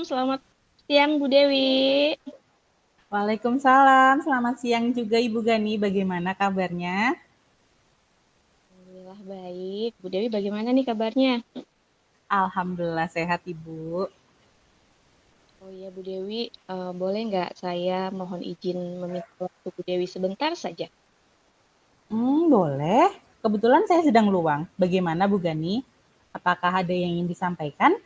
Selamat siang Bu Dewi. Waalaikumsalam, selamat siang juga Ibu Gani, bagaimana kabarnya? Alhamdulillah baik. Bu Dewi bagaimana nih kabarnya? Alhamdulillah sehat Ibu. Oh iya Bu Dewi, boleh nggak saya mohon izin meminta waktu Bu Dewi sebentar saja? Boleh. Kebetulan saya sedang luang. Bagaimana Bu Gani? Apakah ada yang ingin disampaikan?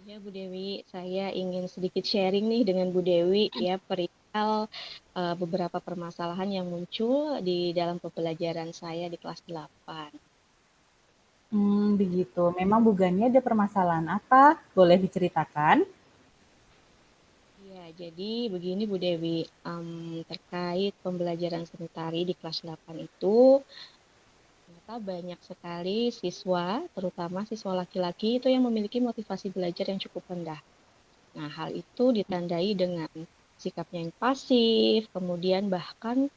Iya Bu Dewi, saya ingin sedikit sharing nih dengan Bu Dewi ya perihal beberapa permasalahan yang muncul di dalam pembelajaran saya di kelas 8. Begitu. Memang Bu Gani ada permasalahan apa? Boleh diceritakan? Iya, jadi begini Bu Dewi, terkait pembelajaran seni tari di kelas 8 itu, ternyata banyak sekali siswa, terutama siswa laki-laki itu yang memiliki motivasi belajar yang cukup rendah. Nah, hal itu ditandai dengan sikapnya yang pasif, kemudian bahkan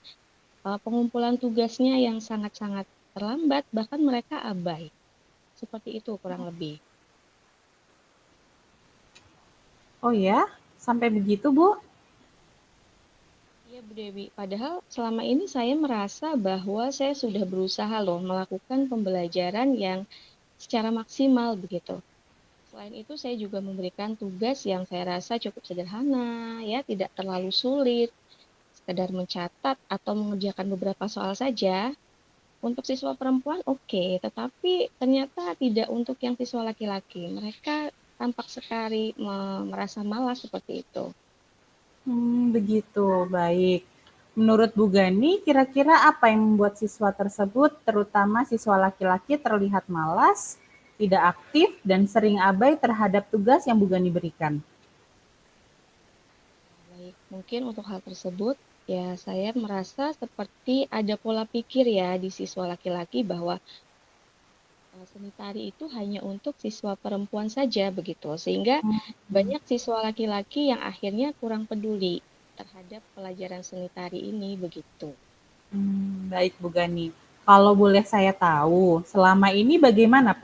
pengumpulan tugasnya yang sangat-sangat terlambat, bahkan mereka abai. Seperti itu kurang lebih. Oh ya, sampai begitu Bu? Iya Bu Dewi, padahal selama ini saya merasa bahwa saya sudah berusaha loh melakukan pembelajaran yang secara maksimal begitu. Selain itu saya juga memberikan tugas yang saya rasa cukup sederhana, ya tidak terlalu sulit, sekedar mencatat atau mengerjakan beberapa soal saja. Untuk siswa perempuan oke, tetapi ternyata tidak untuk yang siswa laki-laki. Mereka tampak sekali merasa malas seperti itu. Begitu, baik. Menurut Bu Gani, kira-kira apa yang membuat siswa tersebut, terutama siswa laki-laki, terlihat malas, tidak aktif, dan sering abai terhadap tugas yang Bu Gani berikan? Baik, mungkin untuk hal tersebut ya saya merasa seperti ada pola pikir ya di siswa laki-laki bahwa seni tari itu hanya untuk siswa perempuan saja begitu. Sehingga banyak siswa laki-laki yang akhirnya kurang peduli terhadap pelajaran seni tari ini begitu. Baik Bu Gani. Kalau boleh saya tahu, selama ini bagaimana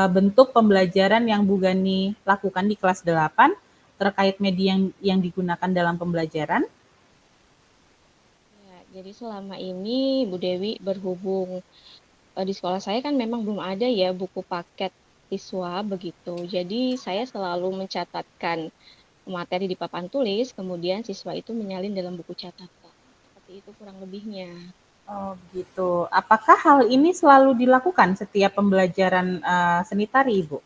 bentuk pembelajaran yang Bu Gani lakukan di kelas 8 terkait media yang digunakan dalam pembelajaran? Ya, jadi selama ini Bu Dewi berhubung di sekolah saya kan memang belum ada ya buku paket siswa begitu. Jadi saya selalu mencatatkan materi di papan tulis, kemudian siswa itu menyalin dalam buku catatan. Seperti itu kurang lebihnya. Oh, begitu. Apakah hal ini selalu dilakukan setiap pembelajaran seni tari, Ibu?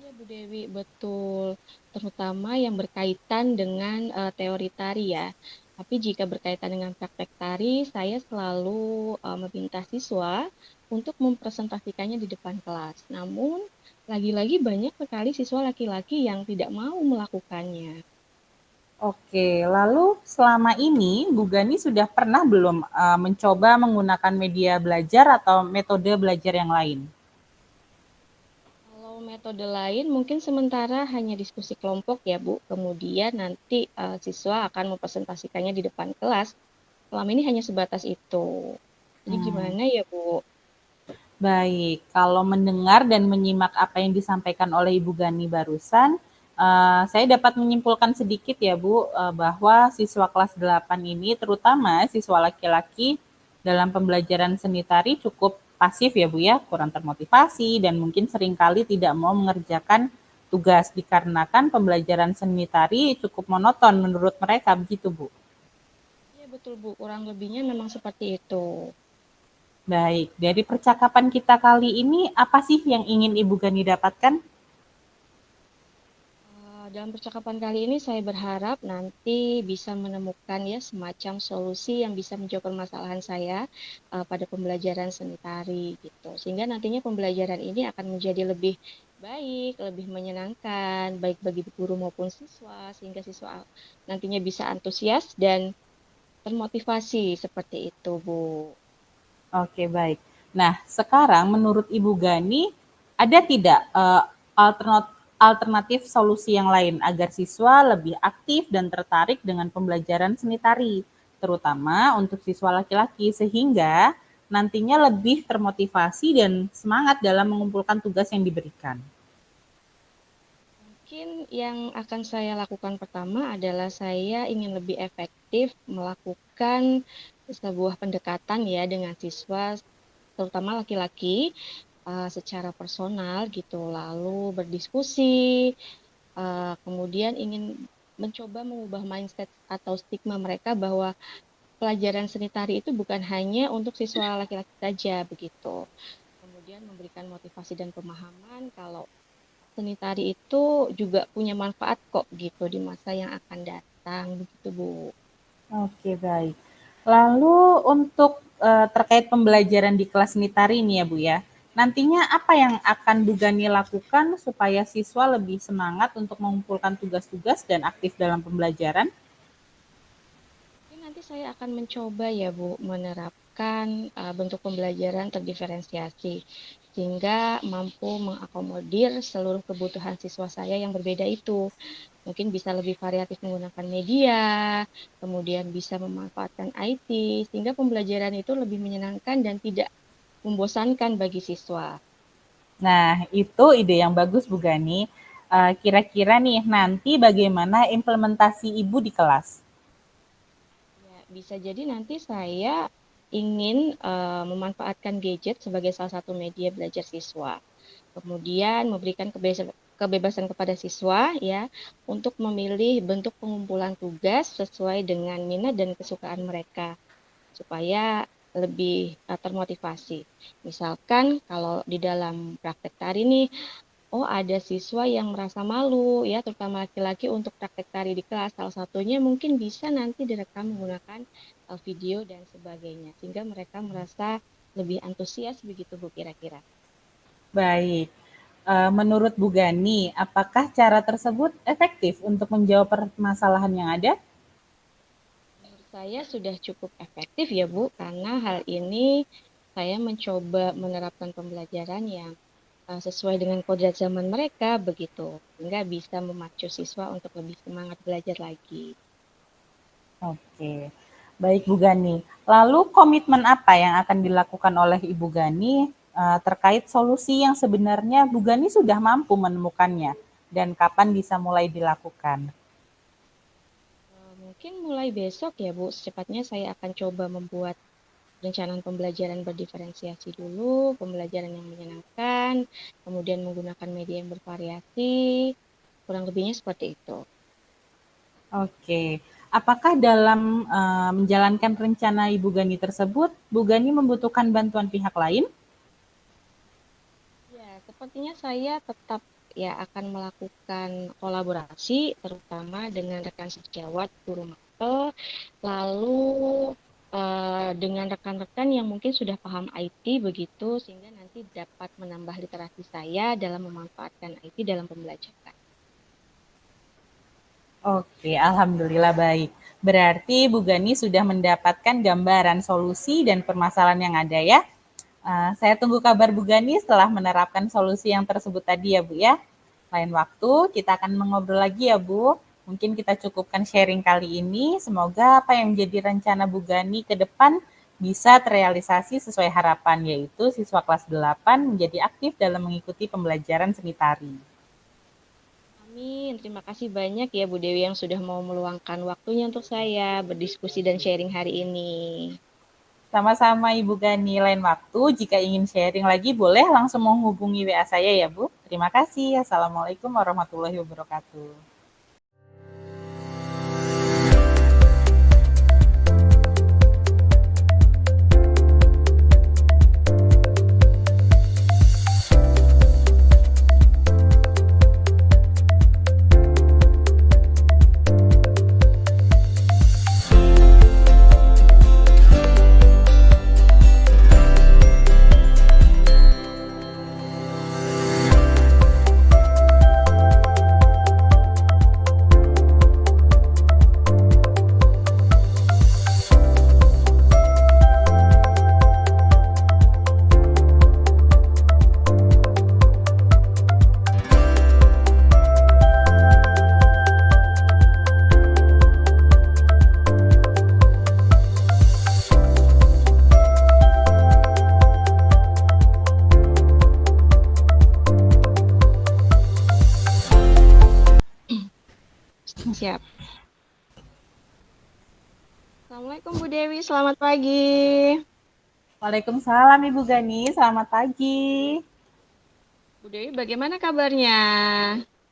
Iya Bu Dewi, betul. Terutama yang berkaitan dengan teori tari ya. Tapi jika berkaitan dengan praktek tari, saya selalu meminta siswa untuk mempresentasikannya di depan kelas. Namun, lagi-lagi banyak sekali siswa laki-laki yang tidak mau melakukannya. Oke, lalu selama ini Bu Gani sudah pernah belum mencoba menggunakan media belajar atau metode belajar yang lain? Kalau metode lain mungkin sementara hanya diskusi kelompok ya Bu. Kemudian nanti siswa akan mempresentasikannya di depan kelas. Selama ini hanya sebatas itu. Jadi Hmm. gimana ya Bu? Baik, kalau mendengar dan menyimak apa yang disampaikan oleh Ibu Gani barusan, saya dapat menyimpulkan sedikit ya Bu, bahwa siswa kelas 8 ini, terutama siswa laki-laki dalam pembelajaran seni tari cukup pasif ya Bu ya, kurang termotivasi dan mungkin seringkali tidak mau mengerjakan tugas dikarenakan pembelajaran seni tari cukup monoton menurut mereka, begitu Bu. Iya betul Bu, kurang lebihnya memang seperti itu. Baik, dari percakapan kita kali ini, apa sih yang ingin Ibu Gani dapatkan? Dalam percakapan kali ini saya berharap nanti bisa menemukan ya semacam solusi yang bisa menjawab permasalahan saya pada pembelajaran seni tari gitu. Sehingga nantinya pembelajaran ini akan menjadi lebih baik, lebih menyenangkan, baik bagi guru maupun siswa, sehingga siswa nantinya bisa antusias dan termotivasi seperti itu, Bu. Oke, baik. Nah, sekarang menurut Ibu Gani, ada tidak alternatif solusi yang lain agar siswa lebih aktif dan tertarik dengan pembelajaran seni tari, terutama untuk siswa laki-laki, sehingga nantinya lebih termotivasi dan semangat dalam mengumpulkan tugas yang diberikan? Mungkin yang akan saya lakukan pertama adalah saya ingin lebih efektif melakukan sebuah pendekatan ya dengan siswa, terutama laki-laki, secara personal gitu, lalu berdiskusi, kemudian ingin mencoba mengubah mindset atau stigma mereka bahwa pelajaran seni tari itu bukan hanya untuk siswa laki-laki saja begitu. Kemudian memberikan motivasi dan pemahaman kalau seni tari itu juga punya manfaat kok gitu di masa yang akan datang begitu Bu. Oke, baik. Lalu untuk terkait pembelajaran di kelas seni tari ini ya Bu ya, nantinya apa yang akan Bu Gani lakukan supaya siswa lebih semangat untuk mengumpulkan tugas-tugas dan aktif dalam pembelajaran? Mungkin nanti saya akan mencoba ya Bu menerapkan bentuk pembelajaran terdiferensiasi sehingga mampu mengakomodir seluruh kebutuhan siswa saya yang berbeda itu. Mungkin bisa lebih variatif menggunakan media, kemudian bisa memanfaatkan IT, sehingga pembelajaran itu lebih menyenangkan dan tidak membosankan bagi siswa. Nah, itu ide yang bagus Bu Gani. Kira-kira nih nanti bagaimana implementasi Ibu di kelas? Ya, bisa jadi nanti saya ingin memanfaatkan gadget sebagai salah satu media belajar siswa. Kemudian memberikan kebebasan kepada siswa ya untuk memilih bentuk pengumpulan tugas sesuai dengan minat dan kesukaan mereka supaya lebih termotivasi. Misalkan kalau di dalam praktek tari nih, oh ada siswa yang merasa malu ya, terutama laki-laki untuk praktek tari di kelas. Salah satunya mungkin bisa nanti direkam menggunakan video dan sebagainya, sehingga mereka merasa lebih antusias begitu Bu kira-kira. Baik. Menurut Bu Gani, apakah cara tersebut efektif untuk menjawab permasalahan yang ada? Menurut saya sudah cukup efektif ya Bu, karena hal ini saya mencoba menerapkan pembelajaran yang sesuai dengan kodrat zaman mereka begitu, sehingga bisa memacu siswa untuk lebih semangat belajar lagi. Oke, baik Bu Gani. Lalu komitmen apa yang akan dilakukan oleh Ibu Gani terkait solusi yang sebenarnya Bu Gani sudah mampu menemukannya dan kapan bisa mulai dilakukan? Mungkin mulai besok ya Bu, secepatnya saya akan coba membuat perencanaan pembelajaran berdiferensiasi dulu, pembelajaran yang menyenangkan, kemudian menggunakan media yang bervariasi, kurang lebihnya seperti itu. Oke, apakah dalam menjalankan rencana Ibu Gani tersebut, Bu Gani membutuhkan bantuan pihak lain? Ya, sepertinya saya tetap ya akan melakukan kolaborasi, terutama dengan rekan sejawat guru mapel, lalu dengan rekan-rekan yang mungkin sudah paham IT begitu, sehingga nanti dapat menambah literasi saya dalam memanfaatkan IT dalam pembelajaran. Oke, alhamdulillah baik. Berarti Bu Gani sudah mendapatkan gambaran solusi dan permasalahan yang ada ya. Saya tunggu kabar Bu Gani setelah menerapkan solusi yang tersebut tadi ya Bu ya. Lain waktu kita akan mengobrol lagi ya Bu. Mungkin kita cukupkan sharing kali ini. Semoga apa yang menjadi rencana Bu Gani ke depan bisa terrealisasi sesuai harapan, yaitu siswa kelas 8 menjadi aktif dalam mengikuti pembelajaran seni tari. Amin. Terima kasih banyak ya Bu Dewi yang sudah mau meluangkan waktunya untuk saya berdiskusi dan sharing hari ini. Sama-sama Ibu Gani, lain waktu jika ingin sharing lagi boleh langsung menghubungi WA saya ya Bu. Terima kasih. Assalamualaikum warahmatullahi wabarakatuh. Dewi, selamat pagi. Waalaikumsalam Ibu Gani, selamat pagi. Bu Dewi, bagaimana kabarnya?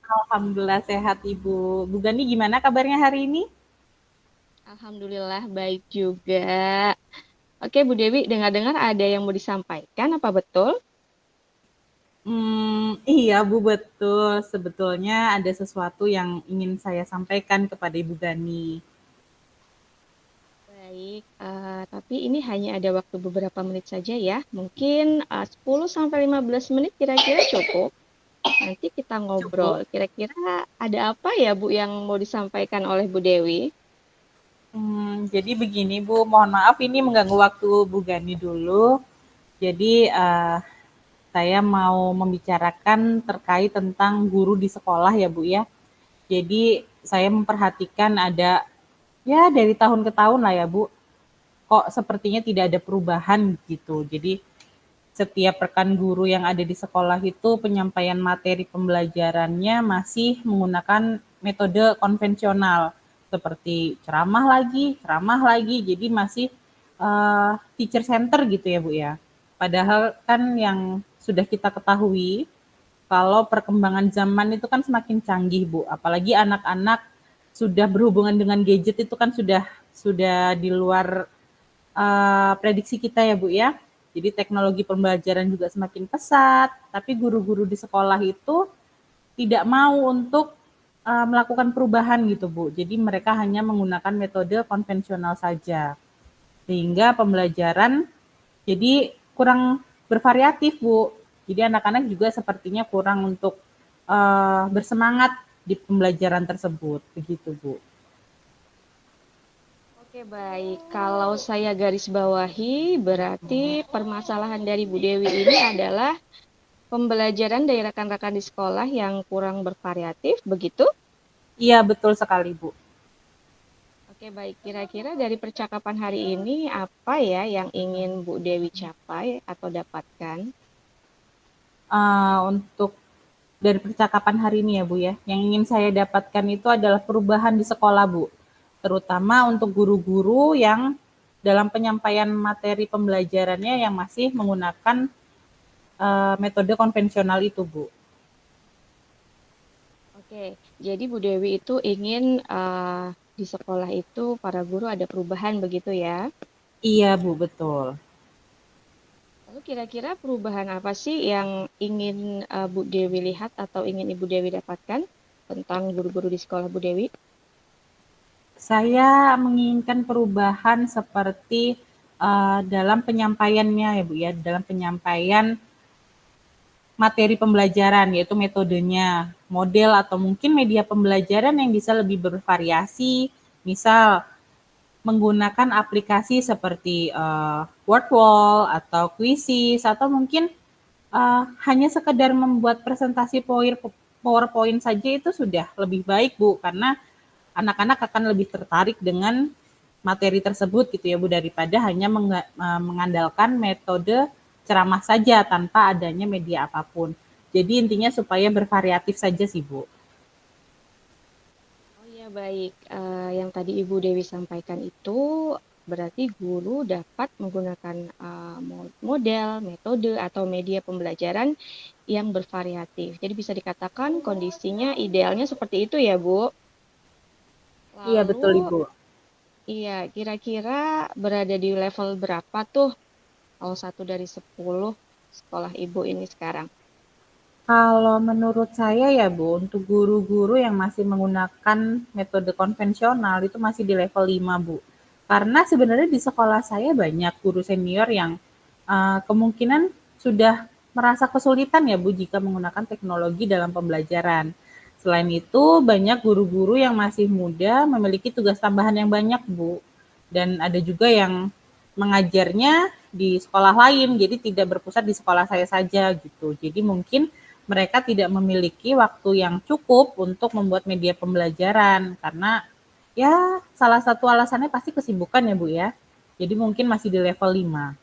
Alhamdulillah sehat Ibu. Bu Gani gimana kabarnya hari ini? Alhamdulillah baik juga. Oke, Bu Dewi, dengar-dengar ada yang mau disampaikan, apa betul? Iya Bu, betul. Sebetulnya ada sesuatu yang ingin saya sampaikan kepada Ibu Gani. Baik, tapi ini hanya ada waktu beberapa menit saja ya. Mungkin 10 sampai 15 menit kira-kira cukup. Nanti kita ngobrol. Cukup. Kira-kira ada apa ya, Bu, yang mau disampaikan oleh Bu Dewi? Jadi begini Bu, mohon maaf ini mengganggu waktu Bu Gani dulu. Jadi saya mau membicarakan terkait tentang guru di sekolah ya Bu ya. Jadi saya memperhatikan ada ya dari tahun ke tahun lah ya Bu, kok sepertinya tidak ada perubahan gitu. Jadi setiap rekan guru yang ada di sekolah itu penyampaian materi pembelajarannya masih menggunakan metode konvensional seperti ceramah lagi. Jadi masih teacher center gitu ya Bu ya. Padahal kan yang sudah kita ketahui kalau perkembangan zaman itu kan semakin canggih Bu, apalagi anak-anak sudah berhubungan dengan gadget itu kan sudah di luar prediksi kita ya Bu ya. Jadi teknologi pembelajaran juga semakin pesat, tapi guru-guru di sekolah itu tidak mau untuk melakukan perubahan gitu Bu. Jadi mereka hanya menggunakan metode konvensional saja. Sehingga pembelajaran jadi kurang bervariatif Bu. Jadi anak-anak juga sepertinya kurang untuk bersemangat di pembelajaran tersebut, begitu Bu. Oke, baik. Kalau saya garis bawahi, berarti permasalahan dari Bu Dewi ini adalah pembelajaran dari rekan-rekan di sekolah yang kurang bervariatif, begitu? Iya betul sekali Bu. Oke, baik. Kira-kira dari percakapan hari ini, apa ya yang ingin Bu Dewi capai atau dapatkan? Untuk dari percakapan hari ini ya Bu ya, yang ingin saya dapatkan itu adalah perubahan di sekolah Bu, terutama untuk guru-guru yang dalam penyampaian materi pembelajarannya yang masih menggunakan metode konvensional itu Bu. Oke, jadi Bu Dewi itu ingin di sekolah itu para guru ada perubahan, begitu ya? Iya Bu, betul. Lalu kira-kira perubahan apa sih yang ingin Bu Dewi lihat atau ingin Ibu Dewi dapatkan tentang guru-guru di sekolah Bu Dewi? Saya menginginkan perubahan seperti dalam penyampaiannya ya Bu ya, dalam penyampaian materi pembelajaran, yaitu metodenya, model atau mungkin media pembelajaran yang bisa lebih bervariasi, misal menggunakan aplikasi seperti Wordwall atau Quizzes atau mungkin hanya sekedar membuat presentasi PowerPoint saja itu sudah lebih baik Bu, karena anak-anak akan lebih tertarik dengan materi tersebut gitu ya Bu, daripada hanya mengandalkan metode ceramah saja tanpa adanya media apapun. Jadi intinya supaya bervariatif saja sih Bu. Oh iya, baik. Yang tadi Ibu Dewi sampaikan itu berarti guru dapat menggunakan model, metode, atau media pembelajaran yang bervariatif. Jadi bisa dikatakan kondisinya idealnya seperti itu ya, Bu. Iya betul Lalu, Ibu. iya, kira-kira berada di level berapa tuh kalau 1 dari 10 sekolah Ibu ini sekarang? Kalau menurut saya ya Bu, untuk guru-guru yang masih menggunakan metode konvensional itu masih di level 5 Bu. Karena sebenarnya di sekolah saya banyak guru senior yang kemungkinan sudah merasa kesulitan ya Bu jika menggunakan teknologi dalam pembelajaran. Selain itu banyak guru-guru yang masih muda memiliki tugas tambahan yang banyak Bu. Dan ada juga yang mengajarnya di sekolah lain, jadi tidak berpusat di sekolah saya saja gitu. Jadi mungkin mereka tidak memiliki waktu yang cukup untuk membuat media pembelajaran karena ya salah satu alasannya pasti kesibukan ya Bu ya. Jadi mungkin masih di level 5.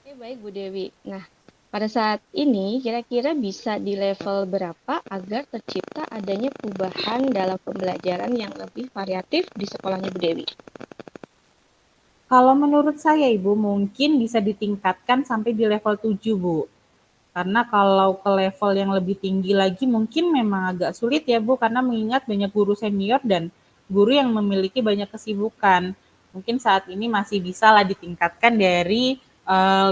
Oke, baik Bu Dewi. Nah, pada saat ini kira-kira bisa di level berapa agar tercipta adanya perubahan dalam pembelajaran yang lebih variatif di sekolahnya Bu Dewi? Kalau menurut saya Ibu, mungkin bisa ditingkatkan sampai di level 7 Bu. Karena kalau ke level yang lebih tinggi lagi mungkin memang agak sulit ya Bu, karena mengingat banyak guru senior dan guru yang memiliki banyak kesibukan. Mungkin saat ini masih bisa lah ditingkatkan dari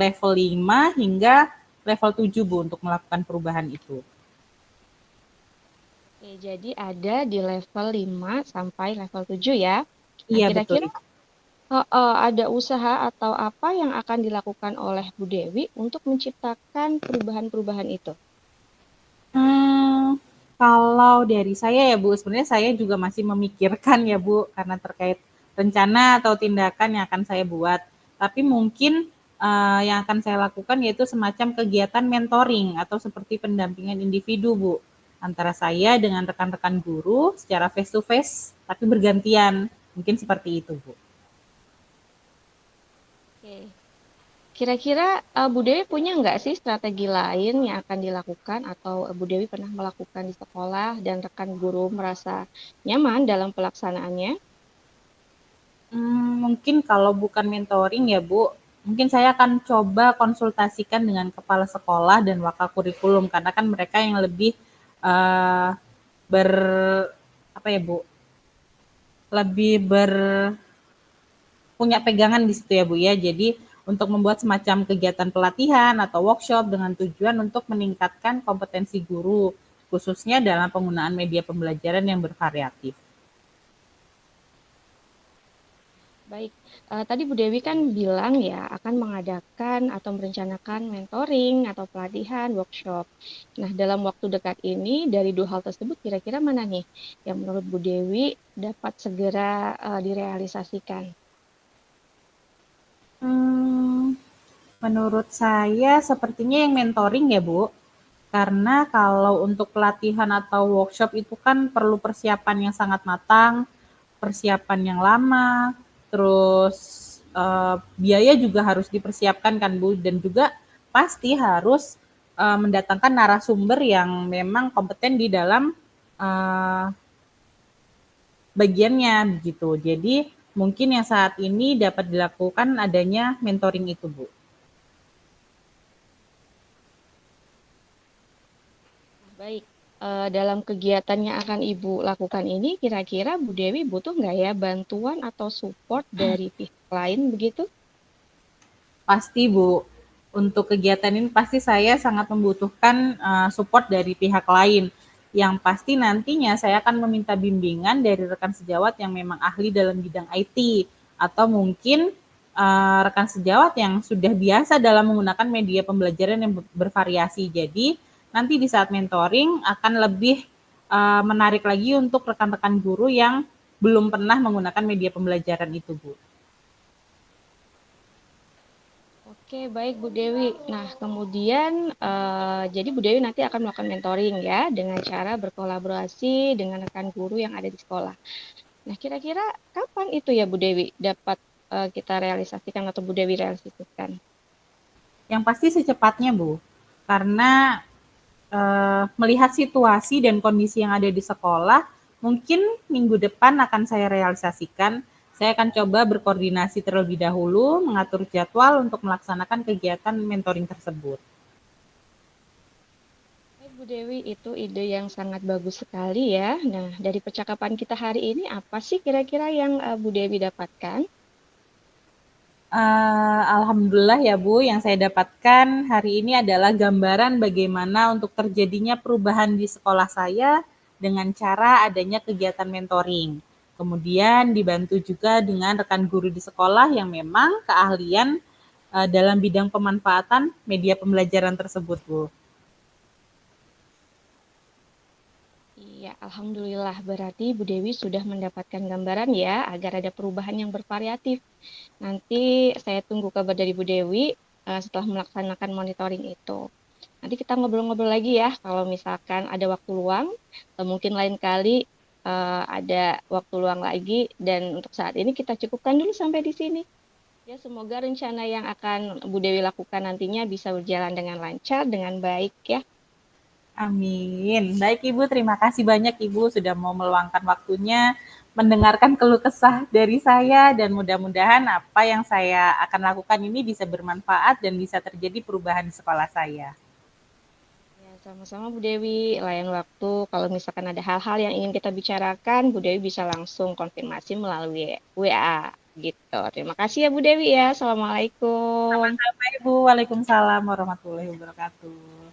level 5 hingga level 7 Bu untuk melakukan perubahan itu. Oke, jadi ada di level 5 sampai level 7 ya. Nah, Iya betul kira-kira Ibu. ada usaha atau apa yang akan dilakukan oleh Bu Dewi untuk menciptakan perubahan-perubahan itu? Hmm, kalau dari saya ya Bu, sebenarnya saya juga masih memikirkan ya Bu, karena terkait rencana atau tindakan yang akan saya buat. Tapi mungkin yang akan saya lakukan yaitu semacam kegiatan mentoring atau seperti pendampingan individu Bu, antara saya dengan rekan-rekan guru secara face to face, tapi bergantian. Mungkin seperti itu Bu. Oke. Kira-kira Bu Dewi punya nggak sih strategi lain yang akan dilakukan atau Bu Dewi pernah melakukan di sekolah dan rekan guru merasa nyaman dalam pelaksanaannya? Mungkin kalau bukan mentoring ya Bu, mungkin saya akan coba konsultasikan dengan kepala sekolah dan wakakurikulum karena kan mereka yang lebih uh, ber apa ya Bu, lebih punya pegangan di situ ya Bu ya. Jadi untuk membuat semacam kegiatan pelatihan atau workshop dengan tujuan untuk meningkatkan kompetensi guru khususnya dalam penggunaan media pembelajaran yang bervariatif. Baik, tadi Bu Dewi kan bilang ya akan mengadakan atau merencanakan mentoring atau pelatihan, workshop. Nah, dalam waktu dekat ini dari dua hal tersebut kira-kira mana nih yang menurut Bu Dewi dapat segera direalisasikan? Hmm, Menurut saya sepertinya yang mentoring ya Bu, karena kalau untuk pelatihan atau workshop itu kan perlu persiapan yang sangat matang, persiapan yang lama, terus biaya juga harus dipersiapkan kan Bu, dan juga pasti harus mendatangkan narasumber yang memang kompeten di dalam eh, bagiannya begitu. Jadi mungkin yang saat ini dapat dilakukan adanya mentoring itu Bu. Baik, dalam kegiatan yang akan Ibu lakukan ini, kira-kira Bu Dewi butuh nggak ya bantuan atau support dari pihak lain begitu? Pasti Bu, untuk kegiatan ini pasti saya sangat membutuhkan support dari pihak lain. Yang pasti nantinya saya akan meminta bimbingan dari rekan sejawat yang memang ahli dalam bidang IT atau mungkin rekan sejawat yang sudah biasa dalam menggunakan media pembelajaran yang bervariasi. Jadi nanti di saat mentoring akan lebih menarik lagi untuk rekan-rekan guru yang belum pernah menggunakan media pembelajaran itu, Bu. Oke, baik Bu Dewi. Nah, kemudian jadi Bu Dewi nanti akan melakukan mentoring ya dengan cara berkolaborasi dengan rekan guru yang ada di sekolah. Nah, kira-kira kapan itu ya Bu Dewi dapat kita realisasikan atau Bu Dewi realisasikan? Yang pasti secepatnya, Bu. Karena melihat situasi dan kondisi yang ada di sekolah, mungkin minggu depan akan saya realisasikan. Saya akan coba berkoordinasi terlebih dahulu, mengatur jadwal untuk melaksanakan kegiatan mentoring tersebut. Baik Bu Dewi, itu ide yang sangat bagus sekali ya. Nah, dari percakapan kita hari ini, apa sih kira-kira yang Bu Dewi dapatkan? Alhamdulillah ya Bu, yang saya dapatkan hari ini adalah gambaran bagaimana untuk terjadinya perubahan di sekolah saya dengan cara adanya kegiatan mentoring. Kemudian dibantu juga dengan rekan guru di sekolah yang memang keahlian dalam bidang pemanfaatan media pembelajaran tersebut, Bu. Iya, Alhamdulillah. Berarti Bu Dewi sudah mendapatkan gambaran ya, agar ada perubahan yang bervariatif. Nanti saya tunggu kabar dari Bu Dewi setelah melaksanakan monitoring itu. Nanti kita ngobrol-ngobrol lagi ya, kalau misalkan ada waktu luang, atau mungkin lain kali ada waktu luang lagi. Dan untuk saat ini kita cukupkan dulu sampai di sini. Ya, semoga rencana yang akan Bu Dewi lakukan nantinya bisa berjalan dengan lancar, dengan baik ya. Amin. Baik Ibu, terima kasih banyak Ibu sudah mau meluangkan waktunya mendengarkan keluh kesah dari saya dan mudah-mudahan apa yang saya akan lakukan ini bisa bermanfaat dan bisa terjadi perubahan di sekolah saya. Ya, sama-sama Bu Dewi. Lain waktu kalau misalkan ada hal-hal yang ingin kita bicarakan, Bu Dewi bisa langsung konfirmasi melalui WA gitu. Terima kasih ya Bu Dewi ya. Assalamualaikum. Sama-sama Ibu. Waalaikumsalam warahmatullahi wabarakatuh.